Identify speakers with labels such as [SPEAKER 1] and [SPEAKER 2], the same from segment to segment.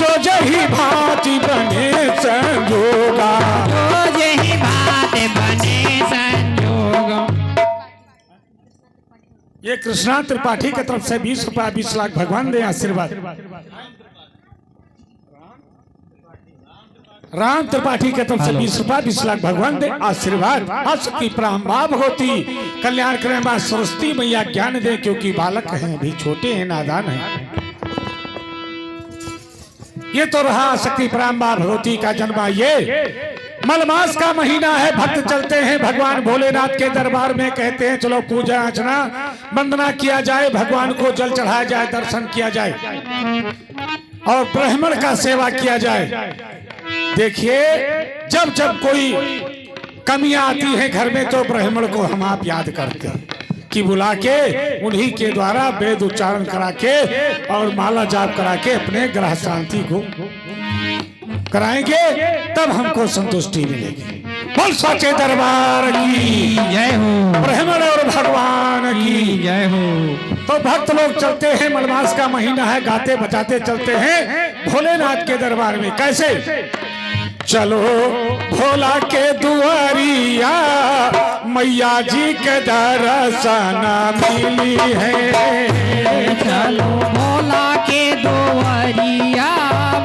[SPEAKER 1] जो जही भांति बने संजोगा,
[SPEAKER 2] जो जही भांति बने संजोगा।
[SPEAKER 1] ये कृष्णा त्रिपाठी की तरफ से 20 रुपया 20 लाख भगवान दे आशीर्वाद। राम त्रिपाठी की तरफ से 20 रुपया 20 लाख भगवान दे आशीर्वाद। की प्रारंभा भगवती कल्याण करें मां सरस्वती मैया ज्ञान दे, क्योंकि बालक हैं अभी छोटे हैं नादान हैं। ये तो रहा शक्ति प्रारंभा भगवती का जन्म। ये मलमास का महीना है, भक्त चलते हैं भगवान भोलेनाथ के दरबार में, कहते हैं चलो पूजा अर्चना वंदना किया जाए, भगवान को जल चढ़ाया जाए, दर्शन किया जाए और ब्राह्मण का सेवा किया जाए। देखिए जब जब कोई कमियां आती हैं घर में तो ब्राह्मण को हम आप याद करते हैं कि बुला के उन्हीं के द्वारा वेद उच्चारण करा के और माला जाप करा के अपने ग्रह शांति को कराएंगे, तब हमको संतुष्टि मिलेगी। बोल सच्चे दरबार की
[SPEAKER 2] जय हो,
[SPEAKER 1] ब्राह्मण और भगवान की
[SPEAKER 2] जय हो।
[SPEAKER 1] तो भक्त लोग चलते हैं, मलमास का महीना है, गाते बजाते चलते हैं भोलेनाथ के दरबार में। कैसे? चलो भोला के दुआरिया मैया जी के दर्शन मिली है।
[SPEAKER 2] चलो भोला के दुआरिया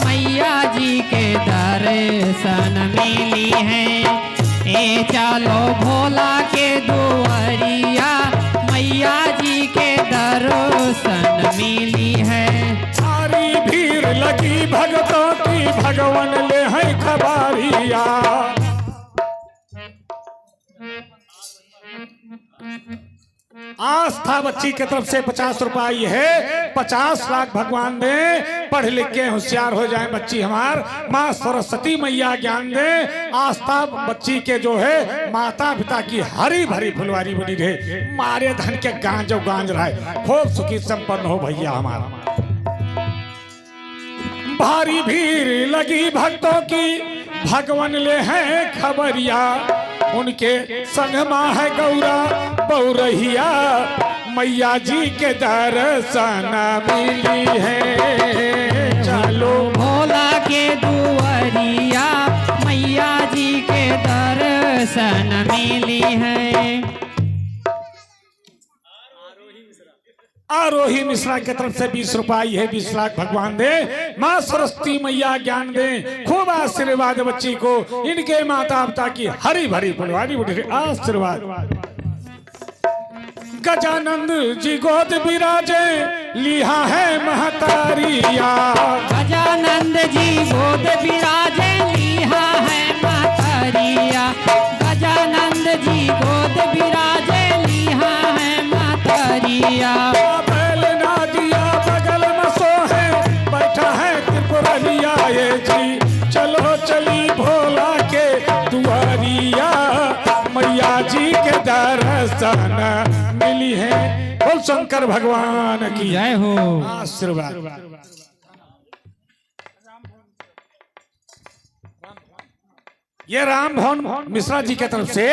[SPEAKER 2] मैया जी के दर्शन मिली है। ए चलो भोला के दुआरिया मैया जी के दर्शन मिली है।
[SPEAKER 1] सारी भीड़ लगी भगतों की, भगवान ले है खबरिया। आस्था बच्ची की तरफ से 50 रुपया ये है, 50 लाख भगवान दे, पढ़ लिख के होशियार हो जाए बच्ची हमार, माँ सरस्वती मैया ज्ञान दे। आस्था बच्ची के जो है माता पिता की हरी भरी फुलवारी बनी रहे, मारे धन के गांजो गांज रहे, खूब सुखी संपन्न हो भैया हमारा। भारी भीड़ लगी भक्तों की, भगवान ले हैं खबरिया, उनके संग माँ है गौरा बौरहिया, मैया जी के दर्शन मिली है। चलो
[SPEAKER 2] भोला के दुआरिया मैया जी के दर्शन मिली है।
[SPEAKER 1] आरोही मिश्रा की तरफ से 20 रुपया है, 20 लाख भगवान दे, माँ सरस्वती मैया ज्ञान दे, खूब आशीर्वाद बच्ची को, इनके माता पिता की हरी भरी फुलवारी उठी आशीर्वाद। गजानंद जी गोद विराजे लिहा है महतारिया,
[SPEAKER 2] गजानंद जी गोद विराजे लिहा है महतारिया, गजानंद जी गोद विराजे लिहा है महतारिया।
[SPEAKER 1] चलो चली भोला के दुआरिया मैया जी के दर्शन मिली है। बोल शंकर भगवान की
[SPEAKER 2] जय हो,
[SPEAKER 1] आशीर्वाद। ये राम भवन मिश्रा जी की तरफ से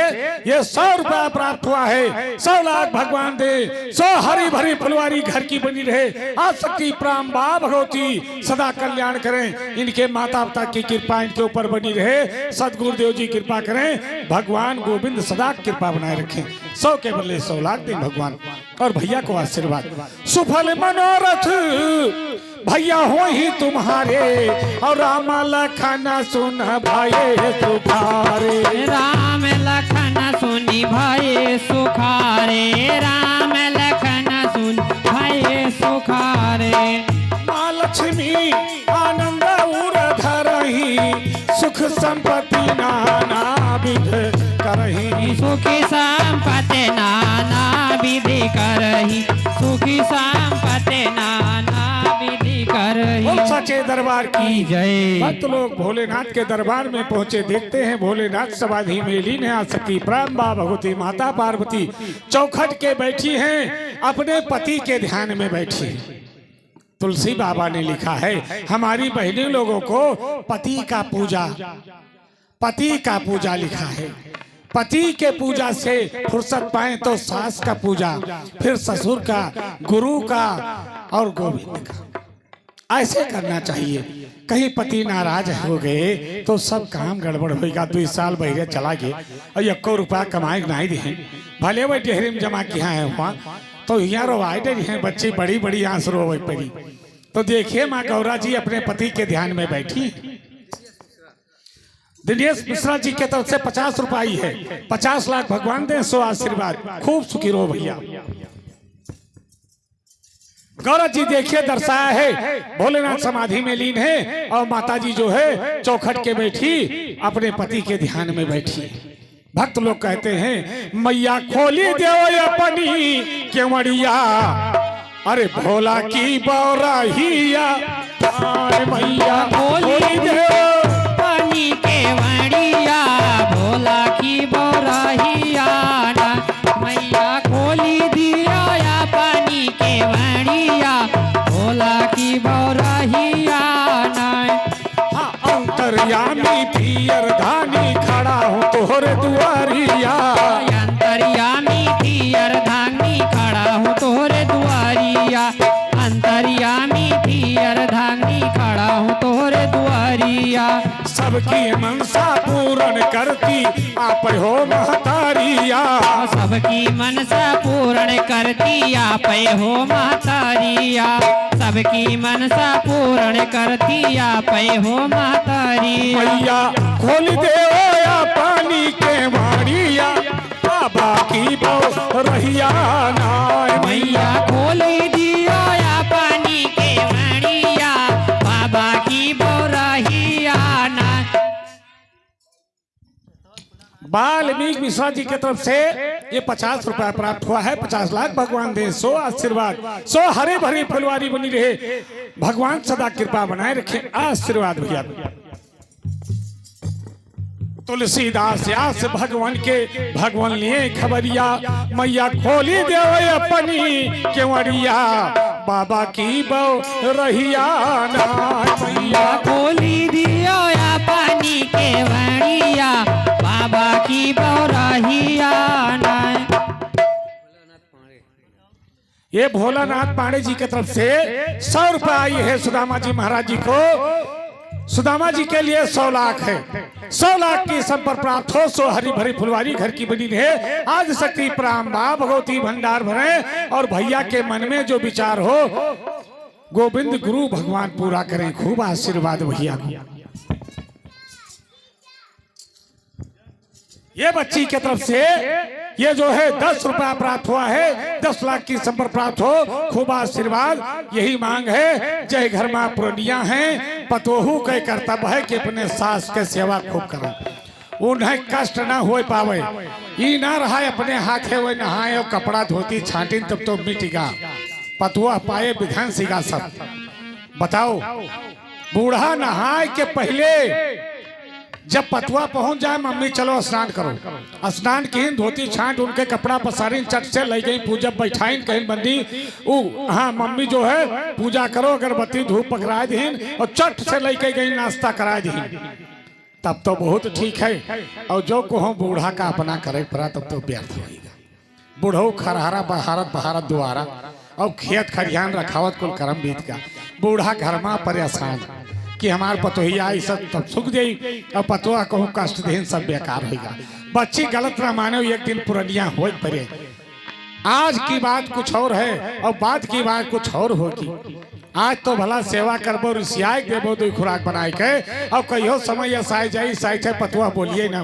[SPEAKER 1] ये 100 रुपया प्राप्त हुआ है। 100 लाख भगवान दे, 100 हरी भरी फुलवारी घर की बनी रहे। आज शक्ति प्रारंभा भगवती सदा कल्याण करें, इनके माता पिता की कृपा इनके ऊपर बनी रहे। सदगुरुदेव जी कृपा करें, भगवान गोविंद सदा कृपा बनाए रखें। 100 के बदले 100 लाख दें भगवान, और भैया को आशीर्वाद। सुफल मनोरथ भैया हो ही तुम्हारे, और राम लखन सुन भाई सुखारे,
[SPEAKER 2] राम लखन सुनी भाई सुखारे, राम लखन सुन भाई सुखारे।
[SPEAKER 1] माँ लक्ष्मी आनंद उर धरही, सुख संपत्ति नाना विध करही,
[SPEAKER 2] सुखी संपत्ति नाना विधि करही, सुखी संपत्ति नाना विधि करही।
[SPEAKER 1] सच्चे दरबार की
[SPEAKER 2] जय।
[SPEAKER 1] भक्त लोग भोलेनाथ के दरबार में पहुंचे, देखते हैं भोलेनाथ समाधि में लीन है। शक्ति प्रारंभा भगवती माता पार्वती चौखट के बैठी हैं, अपने पति के ध्यान में बैठी। तुलसी बाबा ने लिखा है, हमारी बहनी लोगों को पति का पूजा लिखा है। पति के पूजा से फुर्सत पाए तो सास का पूजा, फिर ससुर का, गुरु का और गोविंद का। ऐसे करना चाहिए। कहीं पति नाराज हो गए तो सब काम गड़बड़ होगा। 2 साल बहरे चला गए और 1 रुपया कमाए नहीं दिए, भले वो डेहरी में जमा किया है वहाँ तो यहाँ रोवाई दे हैं बच्ची, बड़ी बड़ी आंसू रोवे पड़ी। तो देखिए माँ गौरा जी अपने पति के ध्यान में बैठी। दिनेश मिश्रा जी के तरफ से 50 रुपये है, 50 लाख भगवान दे, 100 आशीर्वाद, खूब सुखी रहो भैया। गौरा जी देखिए दर्शाया है भोलेनाथ समाधि में लीन है और माता जी जो है चौखट के बैठी अपने पति के ध्यान में बैठी। भक्त लोग कहते हैं मैया खोली देव अपनी केवड़िया, अरे भोला की बौराहिया, मैया खोली देव
[SPEAKER 2] पानी केवड़िया, भोला की बौराहिया, मैया खोली दिया या पानी केवड़िया, भोला की बौराहिया।
[SPEAKER 1] अंतर्यामी थी अर्धानी खड़ा हूँ तोहरे दुआरिया,
[SPEAKER 2] अंतर्यामी थी अर्धांगी खड़ा हूँ तोहरे दुआरिया, अंतर्यामी थी अर्धांगी खड़ा हूँ तोहरे दुआरिया।
[SPEAKER 1] सबकी मनसा पूर्ण करती आप हो महतारिया,
[SPEAKER 2] सबकी मनसा पूर्ण करती आप हो महतारिया, सबकी मनसा पूर्ण करती आप हो महतारिया।
[SPEAKER 1] मैया खोल दे या पानी के वाड़िया, बाबा की बौराहिया नाय,
[SPEAKER 2] मैया खोली दिया या पानी के वाड़िया, बाबा की बौराहिया ना।
[SPEAKER 1] वाल्मीकि मिश्रा जी की तरफ से ये 50 रुपया प्राप्त हुआ है। 50 लाख भगवान दे, 100 आशीर्वाद, 100 हरे भरी फुलवारी बनी रहे, भगवान सदा कृपा बनाए रखे, आशीर्वाद भैया। तुलसीदास यास भगवान के भगवान लिए खबरिया, मैया खोली देव अपनी केवड़िया, बाबा की बौराहिया नाय,
[SPEAKER 2] मैया खोली दिया या पानी के वाड़िया, बाबा की बौराहिया नाय।
[SPEAKER 1] ये भोलानाथ पांडे जी की तरफ से 100 रुपया आई है सुदामा जी महाराज जी को। सुदामा जी के लिए 100 लाख है, 100 लाख की संपर्क प्राप्त हो, 100 हरी भरी फुलवारी घर की बनी रहे। आज शक्ति प्राम बा भगवती भंडार भरे और भैया के मन में जो विचार हो गोविंद गुरु भगवान पूरा करें। खूब आशीर्वाद भैया को। ये बच्ची की तरफ से ये जो है 10 रुपया प्राप्त हुआ है, 10 लाख की संपर्क प्राप्त हो, खूब आशीर्वाद यही मांग है। जय घर मां पुरनिया है, पतोहू के कर्तव्य है कि अपने सास के सेवा खूब करें, उन्हें कष्ट ना हो पावे, ये ना रहा अपने हाथे हुए नहाए और कपड़ा धोती छाटी तब तो मिटेगा, पतुआ पाए विधान सिगा सब। बताओ बूढ़ा नहाए के पहले जब पतुआ पहुंच जाए मम्मी चलो स्नान करो, स्नान की धोती छाट उनके कपड़ा पसारी चट से ले गई पूजा बैठाइन कहीं बंदी हाँ मम्मी जो है पूजा करो, अगरबत्ती धूप पकड़ा दीन और चट से लेके गई नाश्ता करा दीन, तब तो बहुत ठीक है। और जो को बूढ़ा का अपना करे पड़ा तब तो व्यर्थ होगा। बूढ़ो खरहरा बहारत बहारत दुआरा और खेत खरियान रखावत कुल करम बीत का, बूढ़ा घर में परेशान कि हमार पतोहिया सब तब सुख जाई और पतोहा कहूँ कष्ट देन सब बेकार होगा। बच्ची गलत ना मानो, एक दिन पुरनिया हो पड़े। आज की बात कुछ और है और बात की बात कुछ और होगी। आज तो भला सेवा करबो रिसियाई देबो दो खुराक बनाए के और कहियो समय ऐसा जाई साइड पतुआ बोलिए ना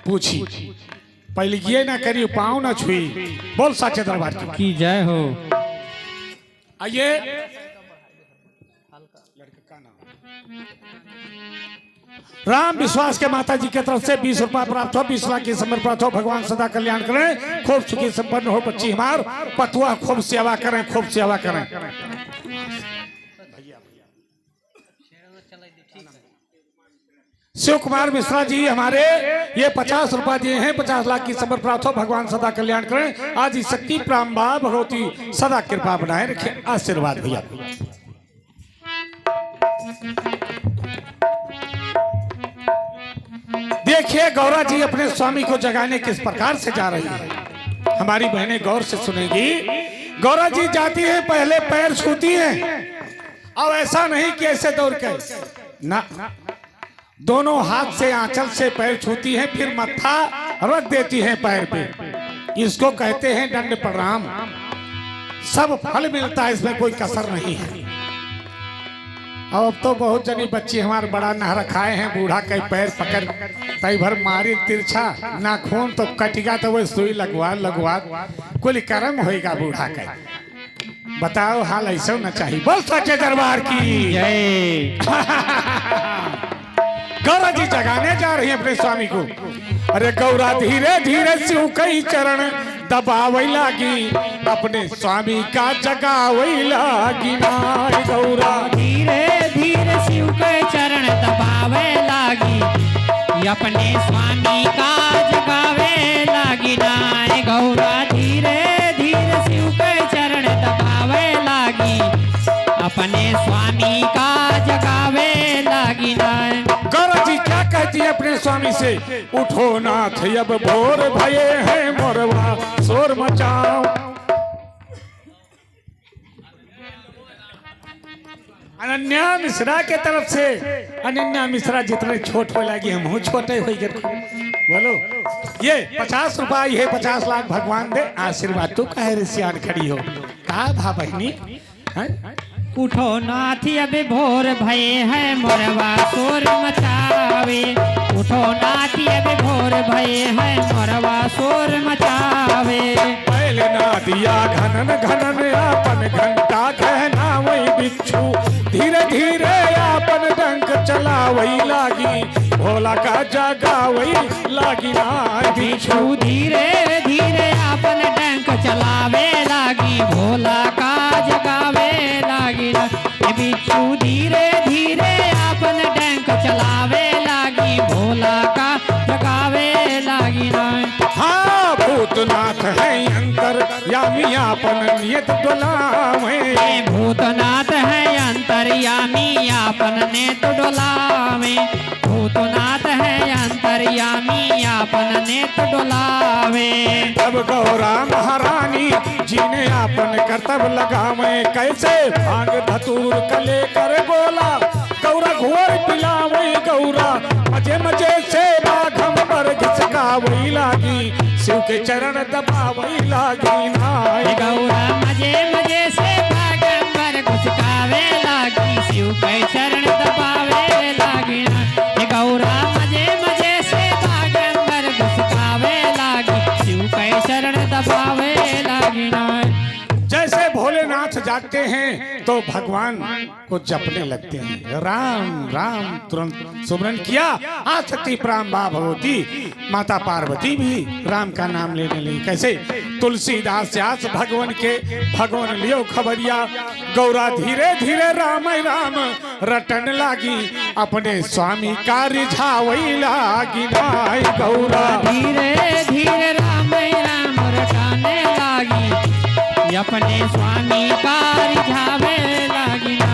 [SPEAKER 1] पूछी पहले ये ना करी पाँव ना छुई। बोल साचे दरबार
[SPEAKER 2] की जय हो।
[SPEAKER 1] आइए राम विश्वास के माता जी की तरफ से 20 रुपया प्राप्त हो, 20 लाख की समर्पण प्राप्त हो। भगवान सदा कल्याण करें, खूब सुखी संपन्न हो बच्ची हमार, पतुआ खूब सेवा करें, खूब सेवा करें। शिव कुमार मिश्रा जी हमारे ये 50 रुपया दिए हैं, 50 लाख की समर्पण प्राप्त हो। भगवान सदा कल्याण करें। आज ही शक्ति प्राम्बा भगवती सदा कृपा बनाए रखें, आशीर्वाद भैया। देखिए गौरा जी अपने स्वामी को जगाने किस प्रकार से जा रही है, हमारी बहनें गौर से सुनेगी। गौरा जी जाती है पहले पैर छूती हैं अब ऐसा नहीं कि ऐसे दौड़ के ना, दोनों हाथ से आंचल से पैर छूती हैं, फिर मत्था रख देती हैं पैर पे। इसको कहते हैं दंड प्रणाम। सब फल मिलता है, इसमें कोई कसर नहीं है। अब तो बहुत जनी बच्ची हमारे बड़ा नहर खाए हैं, बूढ़ा कई पैर पकड़ तई भर मारी तिरछा नाखून तो कटिगा, तो वो सुई लगवा कुल कर्म होएगा बूढ़ा का। बताओ हाल ऐसा न चाहिए। बोल सच्चे दरबार की
[SPEAKER 2] जय।
[SPEAKER 1] गौरा जी जगाने जा रही है अपने स्वामी को। अरे गौरा धीरे धीरे शिव कई चरण दबावई लागी, अपने स्वामी का जगावई लागी ना। गौरा
[SPEAKER 2] धीरे धीरे शिव के चरण दबावे लागी, अपने स्वामी का जगावे लागी ना। गौरा धीरे धीरे शिव के चरण दबावे लागी, अपने स्वामी का जगावे लागी ना।
[SPEAKER 1] गौरा जी क्या कहती है अपने स्वामी से? उठो नाथ अब भोर भये हैं मोरवा, शोर मचाओ। अनन्या मिश्रा के तरफ से, अनन्या मिश्रा जितने छोट हो लगी हम छोटे हो गए। बोलो ये 50 रुपया, ये 50 लाख भगवान दे आशीर्वाद। तू कहे रे सियान खड़ी हो कहा भा बहनी?
[SPEAKER 2] उठो नाथी अब भोर भये है मोरवा, शोर मचावे। उठो नाथी अब भोर भये है मोरवा, शोर मचावे।
[SPEAKER 1] पहले ना दिया घनन घनन आपन घंटा कहना वही बिच्छू, धीरे धीरे आपन डंक चलावई लागी, भोला का जगावई लागी ना।
[SPEAKER 2] बिच्छू धीरे धीरे आपन डंक चलावे लागी, भोला का जगावे लागी ना। बिच्छू धीरे धीरे आपन डंक चलावे लागी, भोला का जगावे लागी ना।
[SPEAKER 1] हाँ भूतनाथ है अंतर यामी आपन नियत डोलावे।
[SPEAKER 2] भूतनाथ है अंतर्यामी आपन नेत डोलावे। भूतनाथ है अंतर्यामी आपन नेत डोलावे।
[SPEAKER 1] तब गौरा महारानी जी ने आपन कर्तव्य लगावे, कैसे भांग धतूर कले कर गोला, गौरा घुवर पिलावे। गौरा मजे मजे से बाघंबर घिसकावई लागी, शिव के चरण दबावई लागी ना।
[SPEAKER 2] गौरा मजे मजे से बाघंबर घुसकावे लागी, शिव के चरण दबावे लागी ना। गौरा मजे मजे से बाघंबर घुसकावे लागी, शिव के चरण दबावे लागी ना।
[SPEAKER 1] जैसे भोलेनाथ जागते हैं तो भगवान को जपने लगते हैं, राम राम तुरंत सुमरन किया। आसक्ति प्रारंभा भगवती, माता पार्वती भी राम का नाम लेने लगी। कैसे? तुलसीदास व्यास भगवान के भगवान लियो खबरिया, गौरा धीरे धीरे राम राम रटन लागी, अपने स्वामी का रिझावई लागी नाय। गौरा
[SPEAKER 2] धीरे धीरे राम राम रटाने लागी, अपने स्वामी का रिझावे लागी ना।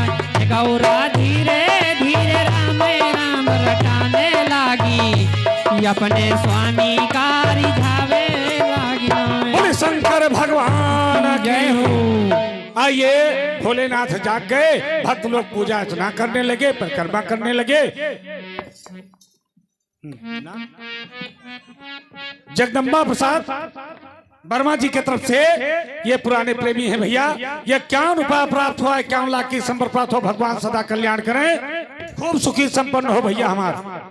[SPEAKER 2] गौरा धीरे धीरे राम राम रटाने लागी, अपने स्वामी का रिझावे लागी ना।
[SPEAKER 1] बोले शंकर भगवान जय हो। आइए भोलेनाथ जाग गए, भक्त लोग पूजा अर्चना करने लगे, परिक्रमा करने लगे। जगदम्बा प्रसाद वर्मा जी की तरफ से ये पुराने प्रेमी हैं भैया, ये क्या रुपया प्राप्त हुआ है, क्या लाख की संपर्क प्राप्त हो। भगवान सदा कल्याण करें, खूब सुखी संपन्न हो भैया हमारा।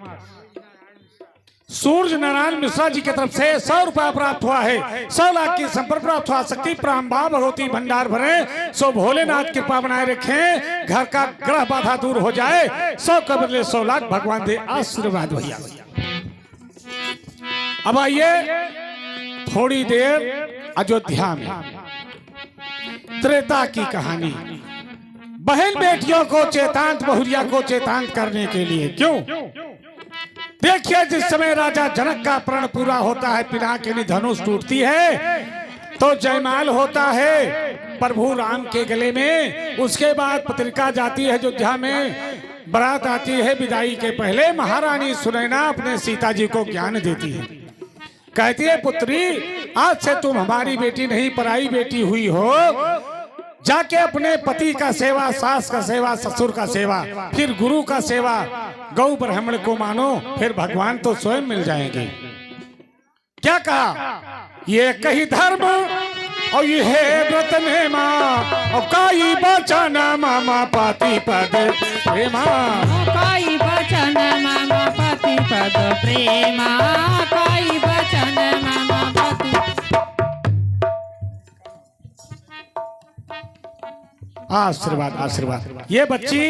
[SPEAKER 1] सूर्य नारायण मिश्रा जी की तरफ से 100 रुपया प्राप्त हुआ है, 100 लाख की संपर्क प्राप्त हुआ। शक्ति प्रारंभा भगवती भंडार भरे, सो भोलेनाथ कृपा बनाए रखें, घर का ग्रह बाधा दूर हो जाए। 100 के बदले 100 लाख भगवान दे आशीर्वाद भैया। अब आइए थोड़ी देर अयोध्या में त्रेता की कहानी। बहन बेटियों को चेतांत, बहुरिया को चेतांत करने के लिए। क्यों? देखिए जिस समय राजा जनक का प्रण पूरा होता है, पिनाकिनी धनुष टूटती है, तो जयमाल होता है प्रभु राम के गले में। उसके बाद पत्रिका जाती है अयोध्या में, बारात आती है। विदाई के पहले महारानी सुनैना अपने सीता जी को ज्ञान देती है, कहती है पुत्री आज से तुम हमारी बेटी नहीं पराई बेटी हुई हो। जाके अपने पति का सेवा, सास का सेवा, ससुर का सेवा, फिर गुरु का सेवा, गौ ब्राह्मण को मानो, फिर भगवान तो स्वयं मिल जाएंगे। क्या कहा? ये कही धर्म और ये है व्रत में माँ, और काई बचन मामा पति पद प्रेमा,
[SPEAKER 2] काई बचन मामा पति पद प्रेमा, काई बचन मामा पति।
[SPEAKER 1] आशीर्वाद आशीर्वाद। ये बच्ची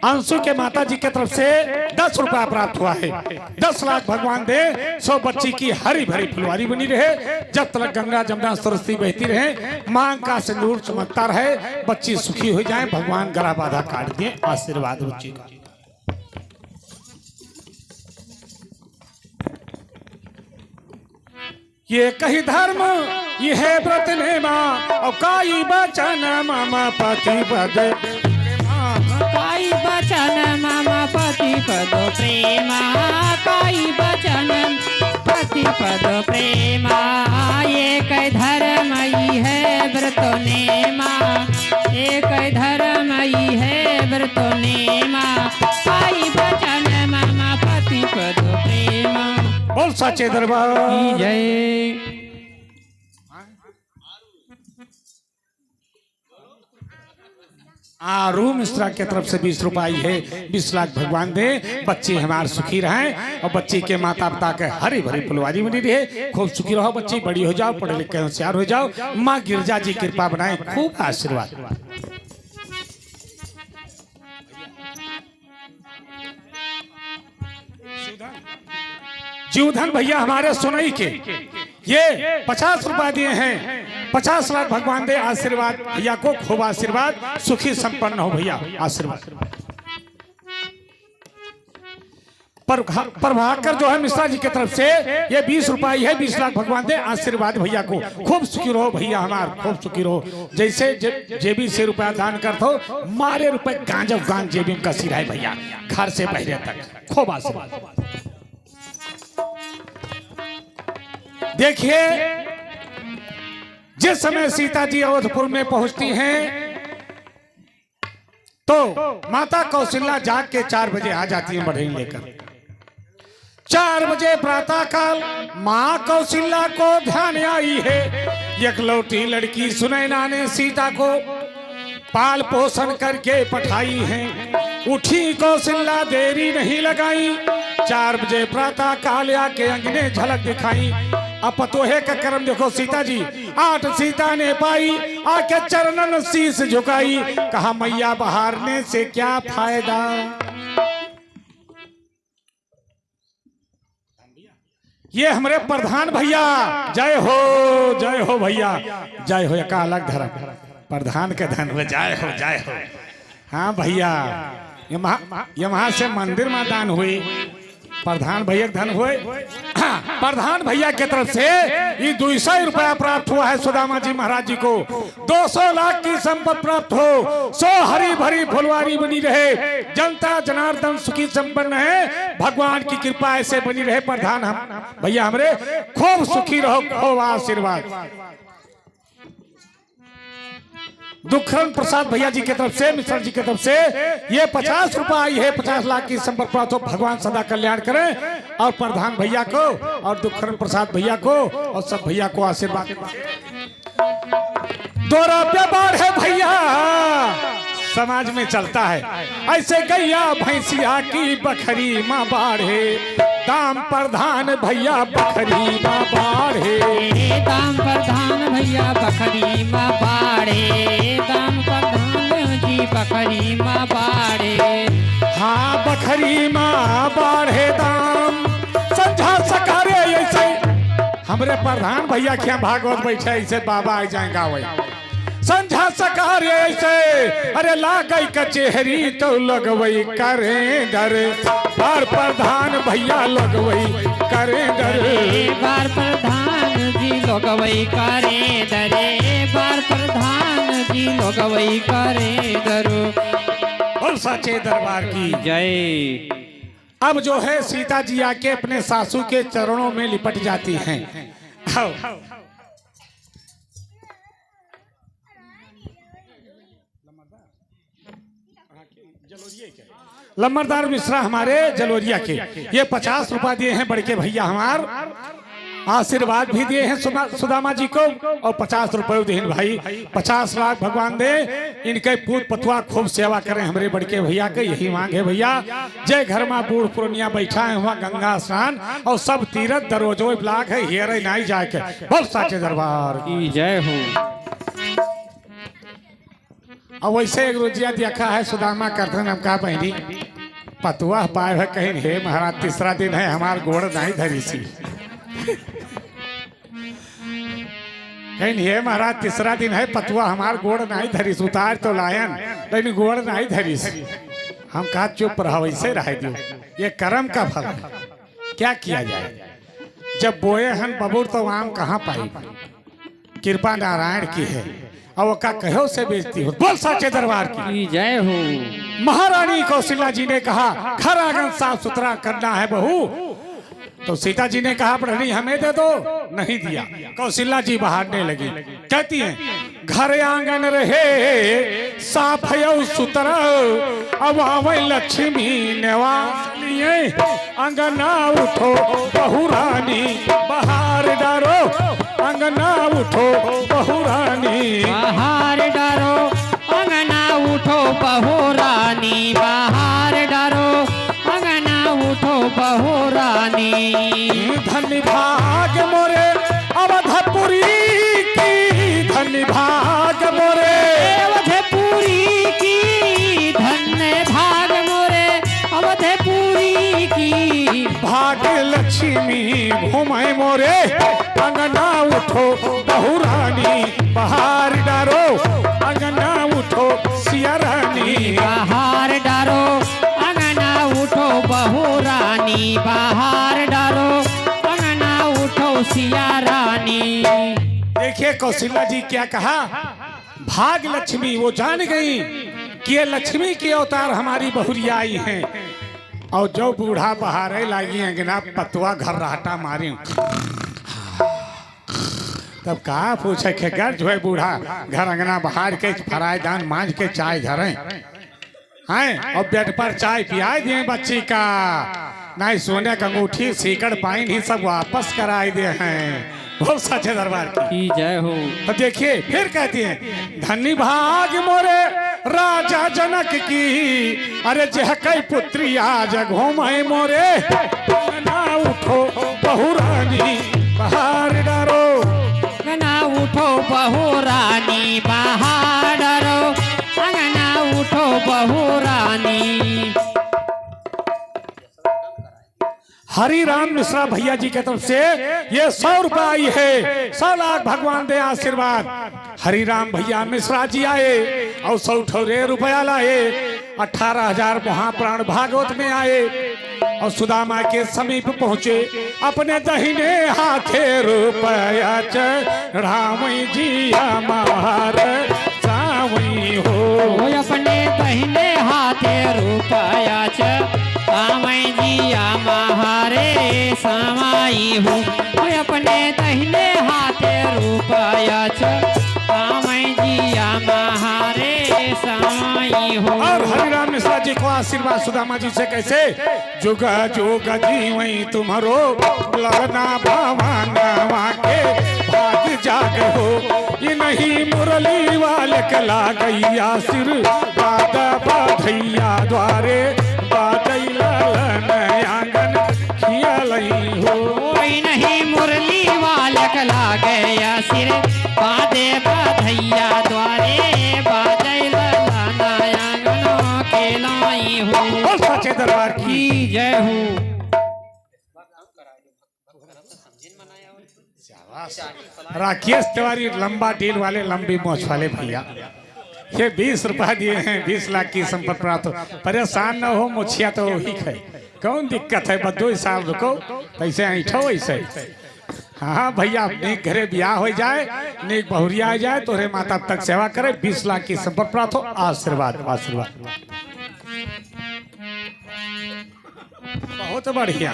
[SPEAKER 1] अंशु के माता जी की तरफ से 10 रुपया प्राप्त हुआ है। 10 लाख भगवान दे, सो बच्ची की हरी भरी फुलवारी बनी रहे, जब तक गंगा जमुना सरस्वती बहती रहे, मांग का सिंदूर चमकता रहे, बच्ची सुखी हो जाए, भगवान गला बाधा काट दिए। आशीर्वाद बच्ची का। ये कही धर्म ये है व्रत ने माँ, और काई बचन मामा पति पद,
[SPEAKER 2] काई बचन मामा पति पद प्रेमा, काई बचन पति पद प्रेमा, एक धर्मई है व्रत नेमा, एक धर्मई है व्रत नेमा, काई बचन मामा पति पद प्रेमा।
[SPEAKER 1] बोल सच्चे दरबार
[SPEAKER 2] की जय।
[SPEAKER 1] रूम मिश्रा की तरफ से 20 रुपये है। 20 लाख भगवान दे, बच्चे हमारे सुखी रहें, और बच्ची के माता पिता के हरी भरी फुलवारी बनी रहे, खूब सुखी रहो बच्ची, बड़ी हो जाओ, पढ़े लिखे होशियार हो जाओ, माँ गिरजा जी कृपा बनाए, खूब आशीर्वाद। जीवधन भैया हमारे सुनई के ये 50 रुपया दिए हैं। 50 लाख भगवान दे, आशीर्वाद भैया को, खूब आशीर्वाद, सुखी संपन्न हो भैया, आशीर्वाद। प्रभाकर जो है मिश्रा जी की तरफ से ये 20 रुपया है। 20 लाख भगवान दे, आशीर्वाद भैया को, खूब सुखी रहो भैया हमार, खूब सुखी रहो। जैसे जेबी से रुपया दान करते हो, मारे रुपए गांजो गांज जेबी में कसी रहे भैया, घर से बहरे तक, खूब आशीर्वाद। देखिए जिस समय सीता जी अवधपुर में पहुंचती हैं, तो माता कौशल्या जाग के 4 बजे आ जाती है बढ़ई लेकर। 4 बजे प्रातः काल माँ कौशल्या को ध्यान आई है, एकलौती लड़की सुनैना ने सीता को पाल पोषण करके पठाई है। उठी कौशल्या देरी नहीं लगाई, 4 बजे प्रातः काल आके अंगने झलक दिखाई। अब पतोहे का कर्म देखो सीता जी, 8 सीता ने पाई, आके चरणन शीश झुकाई, कहा मैया बहारने से क्या फायदा। ये हमारे प्रधान भैया, जय हो भैया, जय हो, का अलग धर्म, प्रधान के धन हो, जय हो जय हो। हाँ भैया, यहाँ से मंदिर में दान हुई, प्रधान भैया धन हुए। प्रधान भैया की तरफ से ये 200 रुपया प्राप्त हुआ है सुदामा जी महाराज जी को। 200 लाख की संपत्ति प्राप्त हो, 100 हरी भरी फुलवारी बनी रहे, जनता जनार्दन सुखी संपन्न है, भगवान की कृपा ऐसे बनी रहे। प्रधान हम भैया हमरे खूब सुखी रहो, खूब आशीर्वाद। दुखरन प्रसाद भैया जी की तरफ से, मिश्रा जी की तरफ से ये 50 रुपया आई है। 50 लाख की संपत्ति प्राप्त हो, भगवान सदा कल्याण करें, और प्रधान भैया को और दुखरन प्रसाद भैया को और सब भैया को आशीर्वाद। 2 रुपया बढ़े भैया समाज में चलता है, ऐसे गैया भैंसिया की बखरी माँ बाढ़े, दाम प्रधान भैया बखरी माँ बाढ़े,
[SPEAKER 2] दाम प्रधान भैया बखरी माँ बाढ़े, दाम प्रधान जी बखरी माँ बाढ़े।
[SPEAKER 1] हाँ बखरी माँ बाढ़े दाम, समझा सकारे ऐसे हमरे प्रधान भैया क्या भागवत बैठे, ऐसे बाबा आ जाएगा वही समझा सकारे ऐसे। अरे लागई कचहरी तो लगवई करे डर, बार प्रधान भैया लगवई करे डर,
[SPEAKER 2] बार प्रधान जी लगवई करे डरे, बार प्रधान जी लगवई करे डरो।
[SPEAKER 1] और सच्चे दरबार की
[SPEAKER 2] जय।
[SPEAKER 1] अब जो है सीता जी आके अपने सासू के चरणों में लिपट जाती हैं। लंबरदार मिश्रा हमारे जलोरिया के, ये 50 रुपया दिए हैं बड़के भैया हमार, आशीर्वाद भी दिए हैं सुदामा जी को, और 50 रुपये दिए भाई। 50 लाख भगवान दे, इनके पूत पतुआ खूब सेवा करें हमारे बड़के भैया के, यही मांग है भैया। जय घर में बूढ़ पुरनिया बैठा है वहाँ गंगा स्नान और सब तीरथ दरोजो ब्लाक है, हेरे नहीं जाए के। बोल साचे दरबार
[SPEAKER 2] की जय हो।
[SPEAKER 1] और वैसे एक रोजिया देखा है सुदामा करते हम कहा बहनी पतुआ पाए है कहीं, हे महाराज तीसरा दिन है हमार गोड़ नहीं धरी सी, कहीं हे महाराज तीसरा दिन है पतुआ हमार गोड़ नहीं धरी, उतार तो लायन लेकिन गोड़ नहीं धरी सी। हम कहा चुप रहो, वैसे रह दो, ये कर्म का फल है, क्या किया जाए। जब बोए हन बबूर तो आम कहाँ पाई, कृपा नारायण की है, और का कहो से बेचती हो। बोल साचे दरबार की
[SPEAKER 2] जय हो।
[SPEAKER 1] महारानी कौशल्या जी ने कहा घर आंगन साफ सुथरा करना है बहू, तो सीता जी ने कहा प्रहरी हमें दे दो, नहीं दिया। कौशल्या जी बहारने लगी, कहती हैं घर आंगन रहे साफ सुथरा, अब आवे लक्ष्मी निवास लिए, अंगना उठो बहू रानी बाहर डारो, अंगना उठो बहू रानी
[SPEAKER 2] बाहर डारो, अंगना उठो बहू रानी बाहर डारो, अंगना उठो बहू रानी।
[SPEAKER 1] धन्य भाग मोरे अवधपुरी की, धन्य भाग मोरे
[SPEAKER 2] अवधपुरी की, धन्य भाग मोरे अवधपुरी की,
[SPEAKER 1] भाग लक्ष्मी घुमाए मोरे, अंगना उठो बहू रानी बाहर डारो, अंगना उठो सिया रानी
[SPEAKER 2] बाहर डारो, अंगना उठो बहू रानी बाहर डारो, अंगना उठो सिया रानी।
[SPEAKER 1] देखिए कौशल्या जी क्या कहा, भाग लक्ष्मी, वो जान गई कि ये लक्ष्मी के अवतार हमारी बहुरिया आई हैं, और जो बूढ़ा बहारे लागी अंगना पतुआ घर रहता मारी, तब कहा पूछे के घर जो है बूढ़ा घर अंगना बहार के फराय दान मांझ के चाय धरे हैं, और बेड पर चाय पियाए दिए बच्ची का, नहीं सोने का अंगूठी सीकड़ पाइन ही सब वापस कराए दिए हैं। बहुत सच्चे दरबार
[SPEAKER 2] की जय हो।
[SPEAKER 1] तो देखिए फिर कहती हैं धन्य भाग मोरे राजा जनक की, अरे जह कई पुत्री आज घूमे मोरे, ना उठो बहू रानी बाहर डारो,
[SPEAKER 2] अंगना उठो बहू रानी बाहर डारो, अंगना उठो बहू रानी।
[SPEAKER 1] हरि राम मिश्रा भैया जी की तरफ से ये 100 रुपया आई है, 100 लाख भगवान दे आशीर्वाद। हरि राम भैया मिश्रा जी आए और 100 रुपया लाए, 18,000 महाप्राण भागवत में आए, और सुदामा के समीप पहुंचे, अपने दहिने हाथे रुपया चढ़ावई जी हमार सावई हो,
[SPEAKER 2] अपने दहिने हाथे रुपया चढ़ावई जी हमारे समाई हो, अपने दहिने हाथे रुपया चढ़ावई जी हमारे समाई हो।
[SPEAKER 1] और हरिराम मिश्रा जी को आशीर्वाद सुदामा जी से कैसे, जुगा जुग जीवई तुम्हारो लगना भवानवा के भाग जाग हो, ये नहीं मुरली वाले कला गैया सिर बाद बाधैया द्वारे बादैला आंगन खियालई हो,
[SPEAKER 2] कोई नहीं मुरली वाले कला गया सिर बादे बाधैया द्वारे बादैला आंगन खेलाई हो।
[SPEAKER 1] और सच्चे दरबार की
[SPEAKER 2] जय हो।
[SPEAKER 1] राकेश तिवारी लंबा टील वाले लंबी मोछ वाले भैया, ये 20 रुपया दिए हैं, 20 लाख की संपत्ति प्राप्त। परेशान न हो, मुछिया तो वही है, कौन दिक्कत है, बस 2 साल रुको, पैसे ऐठो वैसे। हाँ भैया, नेक घरे ब्याह हो जाए, नेक बहुरिया आ जाए, तोरे माता तक सेवा करे, 20 लाख की संपत्ति प्राप्त हो। आशीर्वाद आशीर्वाद बहुत बढ़िया,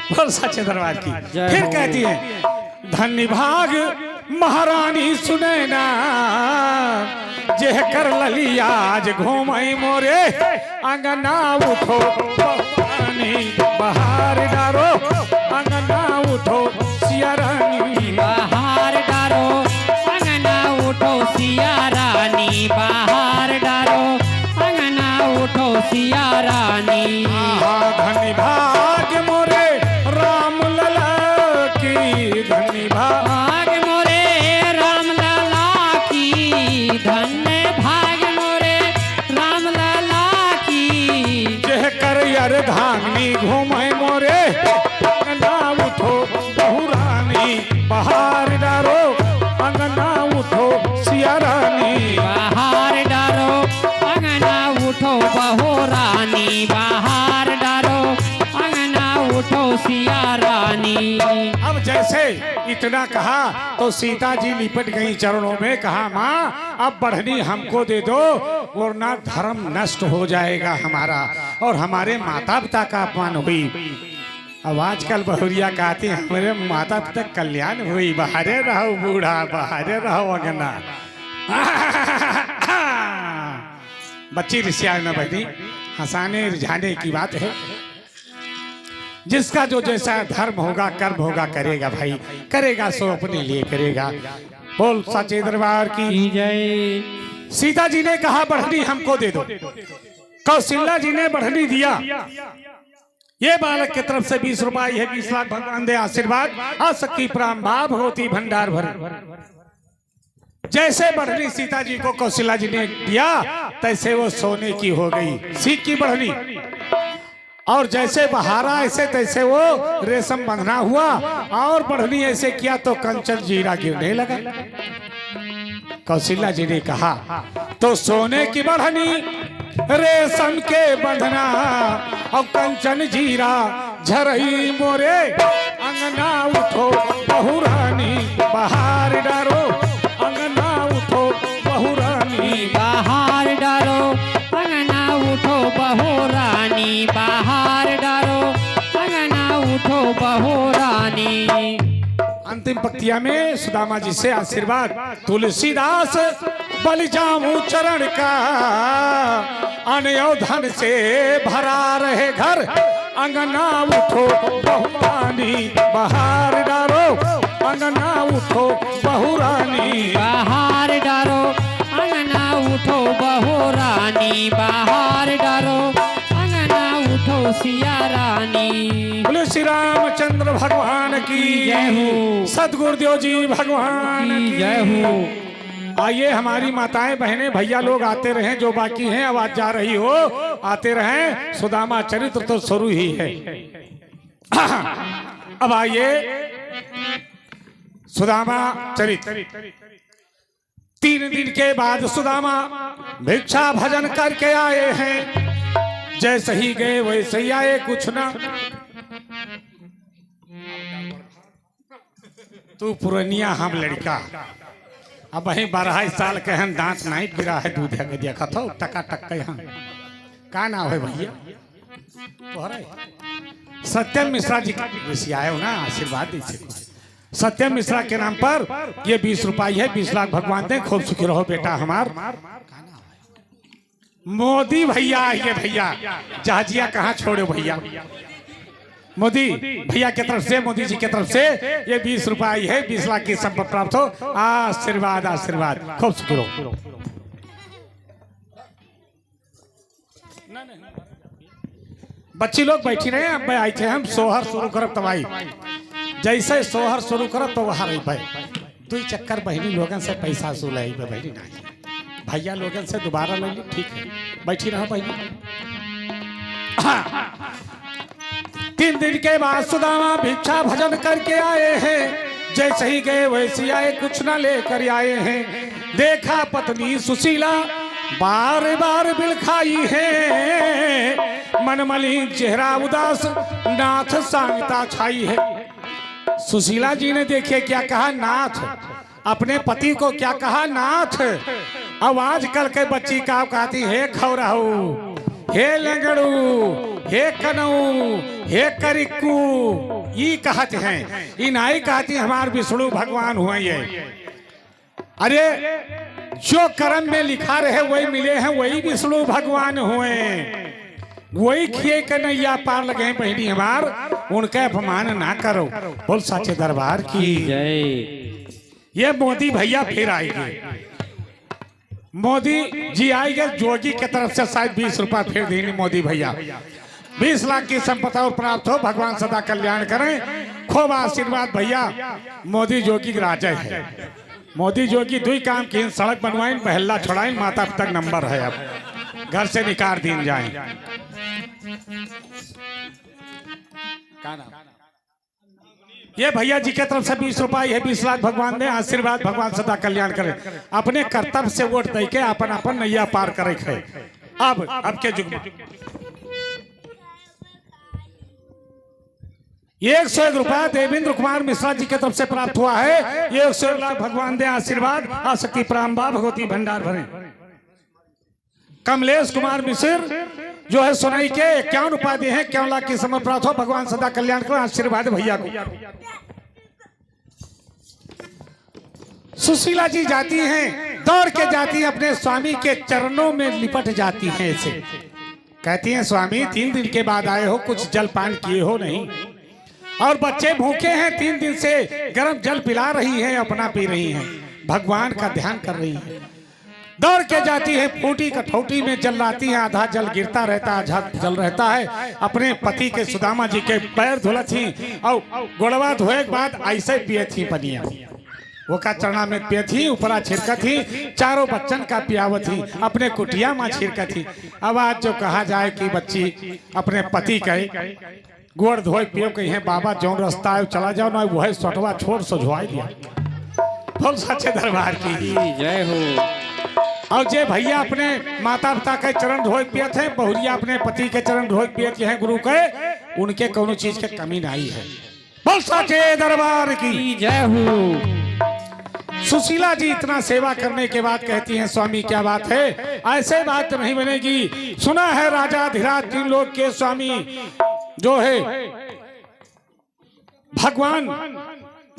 [SPEAKER 1] बहुत सच्चे दरबार की। फिर कहती है धन्य भाग महारानी सुनैना, जेह कर लली आज घूमई मोरे, अंगना उठो बहुरानी बाहर डारो, अंगना उठो सिया रानी
[SPEAKER 2] बाहर डारो, अंगना उठो सिया रानी बाहर डारो, अंगना उठो सिया रानी।
[SPEAKER 1] धनी भाग मोरे राम लला की, धनी
[SPEAKER 2] भाग मोरे राम लला की, धन्य भाग मोरे राम लला की।
[SPEAKER 1] जह कर यार धांगनी घूमे मोरे, अंगना उठो बहुरानी बाहर डारो, अंगना उठो सिया रानी
[SPEAKER 2] बाहर डारो, अंगना उठो बहुरानी बाहर डारो, अंगना उठो सिया रानी।
[SPEAKER 1] अब जैसे इतना कहा तो सीता जी लिपट गई चरणों में, कहा माँ अब बढ़नी हमको दे दो वरना धर्म नष्ट हो जाएगा हमारा और हमारे माता पिता का अपमान हुई। अब आजकल बहुरिया कहती है हमारे माता पिता कल्याण हुई, बाहरे रहो बूढ़ा बाहरे रहो अंगना। बच्ची रिश्या न बनी, हंसाने रिझाने की बात है। जिसका जो जैसा धर्म होगा कर्म होगा करेगा भाई, करेगा सो अपने लिए करेगा। बोल सच्चे दरबार की
[SPEAKER 2] जय।
[SPEAKER 1] सीता जी ने कहा बढ़नी हमको दे दो, कौशल्या जी ने बढ़नी दिया। ये बालक की तरफ से 20 रुपये है, 20 लाख भगवान दे आशीर्वाद, आसक्ति प्राण भाव होती भंडार भर। जैसे बढ़नी सीता जी को कौशल्या जी ने दिया तैसे वो सोने की हो गई, सीख की बढ़नी। और जैसे बहारा ऐसे तैसे वो रेशम बंधना हुआ, और बढ़नी ऐसे किया तो कंचन जीरा गिरने लगा। कौशल्या जी ने कहा तो सोने की बढ़नी रेशम के बंधना और कंचन जीरा झरई मोरे, अंगना उठो बहुरानी बाहर डारो, अंगना उठो बहुरानी
[SPEAKER 2] बाहर डारो, अंगना उठो बहुरानी बाहर डारो, अंगना उठो बहुरानी।
[SPEAKER 1] अंतिम पंक्तिया में सुदामा जी से आशीर्वाद, तुलसीदास बलि जाऊं चरण का, अनयोधन से भरा रहे घर, अंगना उठो बहुरानी बाहर डारो, अंगना उठो बहुरानी
[SPEAKER 2] बाहर डारो, अंगना उठो बहुरानी बाहर डारो, अंगना उठो सिया रानी।
[SPEAKER 1] बोले श्री रामचंद्र भगवान की
[SPEAKER 2] जय हो,
[SPEAKER 1] सदगुरुदेव जी भगवान की
[SPEAKER 2] जय हो।
[SPEAKER 1] आइए हमारी माताएं बहनें भैया लोग आते रहे, जो बाकी हैं आवाज जा रही हो आते रहे। सुदामा चरित्र तो शुरू ही है। अब आइए सुदामा चरित्र। 3 दिन के बाद सुदामा भिक्षा भजन करके आए हैं, जैसे ही गए वैसे ही आए, कुछ ना तू पुरनिया हम लड़का, अब वही 12 साल के हैं, दांत नहीं गिरा है, दूध है देखा था टका टक के हम का नाम है भैया सत्यम मिश्रा जी आए हो ना, आशीर्वाद दीजिए। सत्यम मिश्रा के नाम पर ये 20 रुपये है, 20 लाख भगवान दे, खूब सुखी रहो बेटा हमार। मोदी भैया आइए भैया, जहाजिया कहाँ छोड़े भैया, मोदी भैया की तरफ से, मोदी जी की तरफ से ये 20 रुपये है, 20 लाख की संपत्ति प्राप्त हो, आशीर्वाद आशीर्वाद, खूब सुखी रहो। बच्ची लोग बैठी रहे, अब आए थे हम सोहर शुरू करब तबाई, जैसे सोहर शुरू करब तो वहां रही भाई 2 चक्कर बहनी लोगन से पैसा वसूल है बहनी नहीं, भैया लोगन से दोबारा ले ली, ठीक है बैठी रहो बहनी। 3 दिन के बाद सुदामा भिक्षा भजन करके आए हैं, जैसे ही गए वैसे आए, कुछ न लेकर आए हैं। देखा पत्नी सुशीला बार बार बिलखाई है, मनमलिन चेहरा उदास, नाथ सांगता छाई है। सुशीला जी ने देखिए क्या कहा, नाथ, अपने पति को क्या कहा, नाथ। अब आजकल के बच्ची का कहती है खौराहू, हे लंगड़ू, हे कनऊ, हे करिक्कू, ये कहते हैं। इनाई कहती हमार विष्णु भगवान हुए ये। अरे जो कर्म में लिखा रहे वही मिले हैं, वही विष्णु भगवान हुए। वही किए के नैया पार लगे बहनी हमार, उनके अपमान ना करो। बोल साचे दरबार की
[SPEAKER 2] जय।
[SPEAKER 1] ये मोदी भैया फिर आएंगे, मोदी जी आएंगे। जोगी की तरफ से शायद 20 रुपया फिर देंगे मोदी भैया। 20 लाख की संपदा और प्राप्त हो, भगवान सदा कल्याण करें। खूब आशीर्वाद भैया। मोदी जोगी राजा है। मोदी जोगी दुई काम की, सड़क बनवाइन, महल्ला छोड़ाइन, माता पिता नंबर है, अब घर से निकाल दिन जाए। ये भैया जी के तरफ से 20 रुपया है, 20 लाख भगवान दे आशीर्वाद, भगवान सदा कल्याण करे। अपने कर्तव्य से वोट दे के अपन अपन नैया पार करे है। अब के युग में 101 रुपया देवेंद्र कुमार मिश्रा जी की तरफ से प्राप्त हुआ है। 101 लाख भगवान दे आशीर्वाद, आशक्ति प्रारंभा भगवती भंडार भरे। कमलेश कुमार मिश्र जो है सुनाई के 51 उपाधि है, 51 लाख की समय प्राप्त हो, भगवान सदा कल्याण करो। आशीर्वाद भैया को। सुशीला जी जाती हैं, दौड़ के जाती हैं, अपने स्वामी के चरणों में लिपट जाती हैं। ऐसे कहती हैं, स्वामी 3 दिन के बाद आए हो, कुछ जलपान किए हो नहीं, और बच्चे भूखे हैं, 3 दिन से गर्म जल पिला रही हैं, अपना पी रही हैं, भगवान का ध्यान कर रही हैं। दौड़ के जाती है, फूटी कठौती में जल लाती है, आधा जल गिरता रहता, आधा जल रहता है। अपने पति के सुदामा जी के पैर धुला थी और गोड़वा धोए के बाद ऐसे पिए थी पनिया। वो का चरणा में पिए थी, ऊपरा छिड़का थी, चारों बच्चन का पियावत थी, अपने कुटिया में छिड़का थी। अब आज जो कहा जाए कि बच्ची अपने पति कहे गोड़ धोए पियो कही है, बाबा जो रास्ता है चला जाओ ना, वह सटवा छोड़ सोझवाई दिया। बोल सच्चे दरबार की
[SPEAKER 2] जय हो।
[SPEAKER 1] और जे भैया अपने माता पिता के चरण धोए पिए थे, बहुरिया अपने पति के चरण धोए पिए हैं गुरु के, उनके कोनो चीज के कमी नहीं है। बोल सच्चे दरबार की
[SPEAKER 2] जय हो।
[SPEAKER 1] सुशीला जी इतना सेवा करने के बाद कहती हैं, स्वामी क्या बात है, ऐसे बात नहीं बनेगी। सुना है राजा धीराज 3 लोग के स्वामी जो है भगवान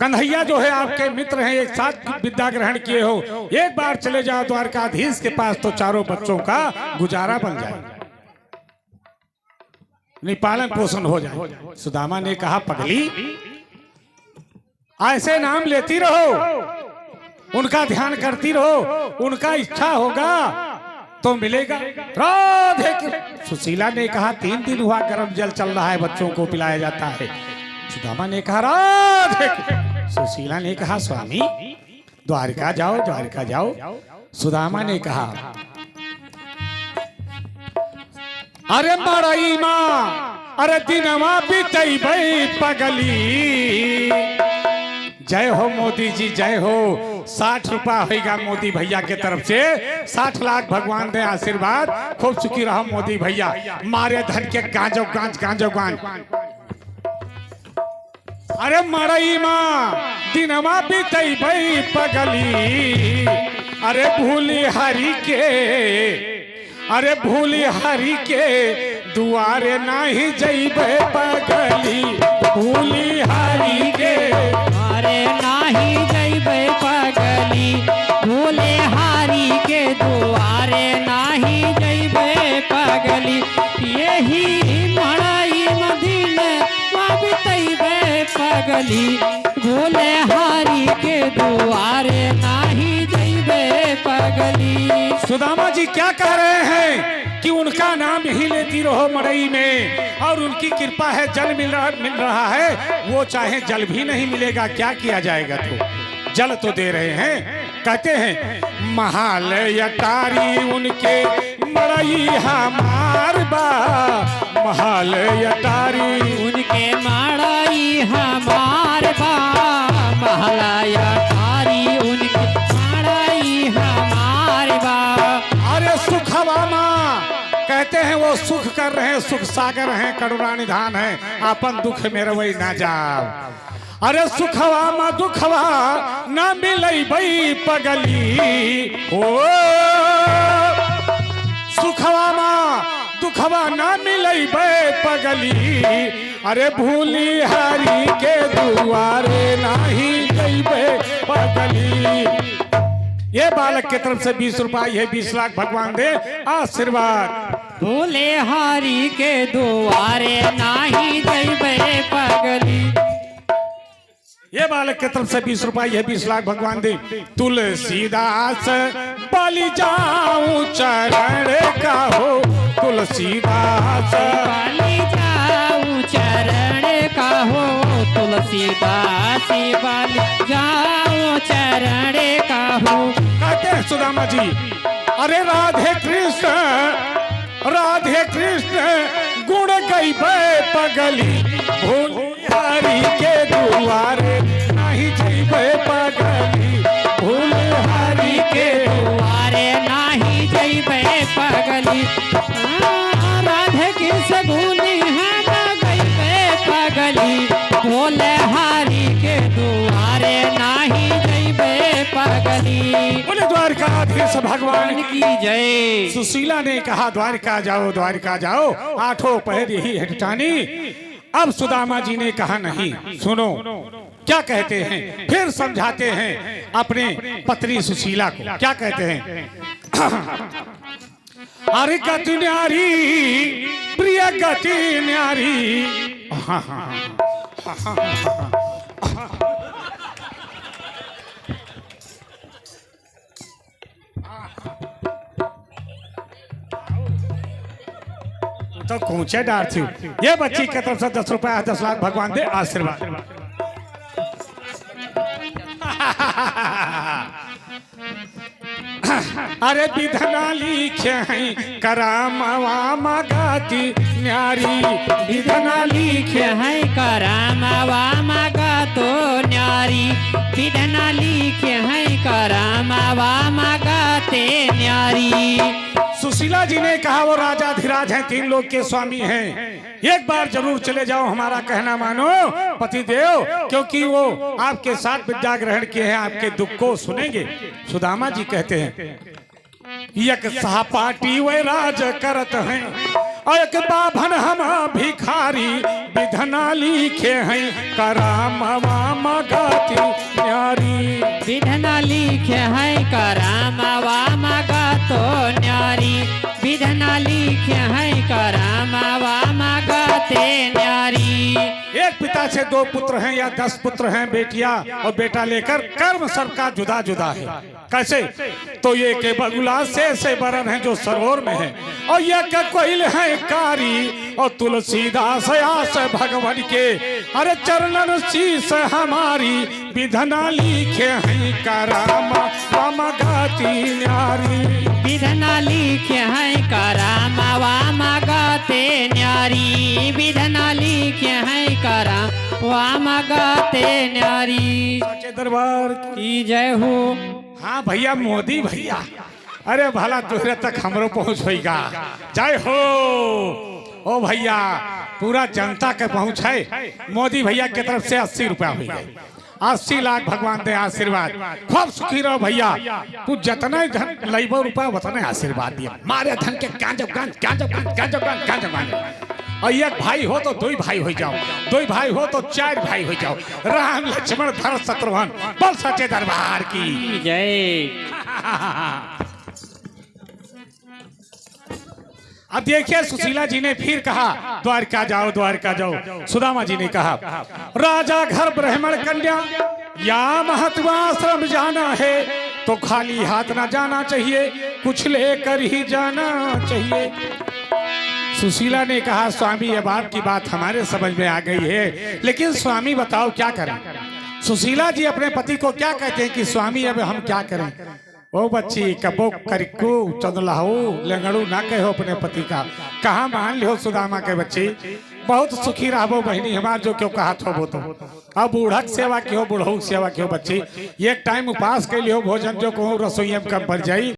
[SPEAKER 1] कन्हैया जो है आपके मित्र हैं, एक साथ विद्या ग्रहण किए हो, एक बार चले जाओ द्वारकाधीश के पास तो चारों बच्चों का गुजारा बन जाए, नहीं पालन पोषण हो जाए। सुदामा ने कहा, पगली ऐसे नाम लेती रहो, उनका ध्यान करती रहो, उनका इच्छा होगा तो मिलेगा। राधे सुशीला ने कहा, 3 दिन हुआ गर्म जल चल रहा है, बच्चों को पिलाया जाता है। सुदामा ने कहा, राधे। सुशीला ने कहा, स्वामी द्वारका जाओ, द्वारका जाओ। सुदामा ने कहा, अरे मरई माँ, अरे दिनवा बीतई भई पगली। जय हो मोदी जी, जय हो। 60 रुपया होगा मोदी भैया के तरफ से, 60 लाख भगवान दे आशीर्वाद। खूब सुखी रहो मोदी भैया, मारे धन के गांजो गांज, गांजो गांज। अरे मरई माँ दिनमा बीतई भई पगली, अरे भूली हरि के, अरे भूली हरि के दुआरे नहीं जइबे पगली। भूली हरि के
[SPEAKER 2] अरे नाही जइबे पगली, भूले हारी के दुआरे नाही जइबे पगली। यही मड़ई मदीन बीतइबे पगली, भूले हारी के दुआरे नाही जइबे पगली।
[SPEAKER 1] सुदामा जी क्या कह रहे हैं कि उनका नाम ही लेती रहो मड़ई में, और उनकी कृपा है, जल मिल रहा है, वो चाहे जल भी नहीं मिलेगा, क्या किया जाएगा, तो जल तो दे रहे हैं। कहते हैं, महाल यटारी उनके मड़ई हमार बा, महाल यटारी
[SPEAKER 2] उनके मड़ई हमार बा, महला यटारी उनके मड़ई हमार बा।
[SPEAKER 1] अरे सुखवा माँ, कहते हैं वो सुख कर रहे हैं, सुख सागर हैं, करुणा निधान है, अपन दुख में रवै ना जाओ। अरे सुखवा माँ दुखवा ना मिलई बई पगली, ओ सुखवा माँ दुखवा ना मिलई बई पगली। अरे भूली हरि के दुआरे नाही जइबे पगली। ये बालक की तरफ से 20 रुपए, ये 20 लाख भगवान दे आशीर्वाद।
[SPEAKER 2] भोले हारी के दुआरे नाही जइबे पगली।
[SPEAKER 1] ये बालक की तरफ से 20 रुपए, ये 20 लाख भगवान दे। तुलसीदास बलि जाऊं चरण का हो, तुलसीदास
[SPEAKER 2] बलि जाऊं चरण का हो, तुलसीदास बलि जाऊं चरण का हो।
[SPEAKER 1] कहते हैं सुदामा जी, अरे राधे कृष्ण गुण गई पगली, भूलहारी के दुआरे नहीं जइबे पगली, भूलहारी के
[SPEAKER 2] दुआरे नाही जइबे पगली। राधे कृष्ण भूली हम गइबे पगली, भोले हारी के दुआरे नाही जइबे पगली।
[SPEAKER 1] बोले द्वारकाधीश भगवान
[SPEAKER 2] की जय।
[SPEAKER 1] सुशीला ने कहा द्वारका जाओ, द्वारका जाओ, आठों पहर यही हटानी। अब सुदामा जी ने कहा नहीं, सुनो क्या कहते हैं, फिर समझाते हैं अपने पत्नी सुशीला को। क्या कहते हैं, अरे गति न्यारी प्रिय गति न्यारी, हाँ हाँ तो कूचे डार थी। ये बच्ची की तरफ से 10 रुपए, 10 लाख भगवान दे आशीर्वाद। अरे विधना लिखे हैं करामवा मगाती न्यारी, विधना
[SPEAKER 2] लिखे हैं करामवा मगातो न्यारी, विधना लिखे हैं करामवा मगाते न्यारी।
[SPEAKER 1] सुशीला जी ने कहा वो राजाधिराज हैं, 3 लोग के स्वामी हैं, एक बार जरूर चले जाओ, हमारा कहना मानो पतिदेव, क्योंकि वो आपके साथ विद्या ग्रहण किए हैं, आपके दुख को सुनेंगे। सुदामा जी कहते हैं, एक सहपाठी वे राज करत हैं, और एक बाभन हम भिखारी, विधना लिखे हैं करामवा मगाती न्यारी,
[SPEAKER 2] विधना लिखे हैं करामवा मगातो न्यारी, विधना लिखे हैं करामवा मगाते न्यारी।
[SPEAKER 1] एक पिता से 2 पुत्र हैं या 10 पुत्र हैं, बेटियां और बेटा लेकर कर्म सबका जुदा जुदा है। कैसे, तो ये के बगुला से बरन है जो सरोवर में है, और ये के कोइल है कारी, और तुलसीदास आस भगवान के, अरे चरणन शीस हमारी, विधना लिखे हैं करामवा मगाती न्यारी,
[SPEAKER 2] विधना लिखे हैं करामवा मगाते न्यारी, विधना लिखे हैं करामवा मगाते न्यारी।
[SPEAKER 1] सच्चे दरबार
[SPEAKER 2] की जय हो।
[SPEAKER 1] हाँ भैया, मोदी भैया, अरे भला तुहरे तक हमरो पहुंच होगा, जय हो। ओ भैया, पूरा जनता के पहुंच है। मोदी भैया की तरफ से 80 रुपया हुई है, 80 लाख भगवान दे आशीर्वाद। खूब सुखी रहो भैया, तू जितना धन लइबो रुपया उतने आशीर्वाद दिया, मारे धन के गांजब गांज। और एक भाई हो तो 2 भाई हो जाओ, 2 भाई हो तो 4 भाई हो जाओ, राम लक्ष्मण भरत शत्रुघ्न, बोल सच्चे दरबार की
[SPEAKER 2] जय।
[SPEAKER 1] अब देखिए सुशीला जी ने फिर कहा द्वारका जाओ, द्वारका जाओ। सुदामा जी ने कहा राजा घर ब्राह्मण कन्या या महत्वाश्रम जाना है, तो खाली हाथ ना जाना चाहिए, कुछ लेकर ही जाना चाहिए। सुशीला ने कहा स्वामी अब आपकी बात हमारे समझ में आ गई है, लेकिन स्वामी बताओ क्या करें। सुशीला जी अपने पति को क्या कहते हैं कि स्वामी अब हम क्या करें। ओ बच्ची कबो करिकू चंदलाहू लंगड़ू ना कहो अपने पति का, कहाँ मान लियो सुदामा के बच्ची, बहुत सुखी रहो बहनी हमार, जो क्यों कहा थो वो तो। अब बूढ़क सेवा क्यों, बूढ़ऊ सेवा क्यों बच्ची, एक टाइम उपास के लियो, भोजन जो कहूँ रसोई कम पड़ जाई।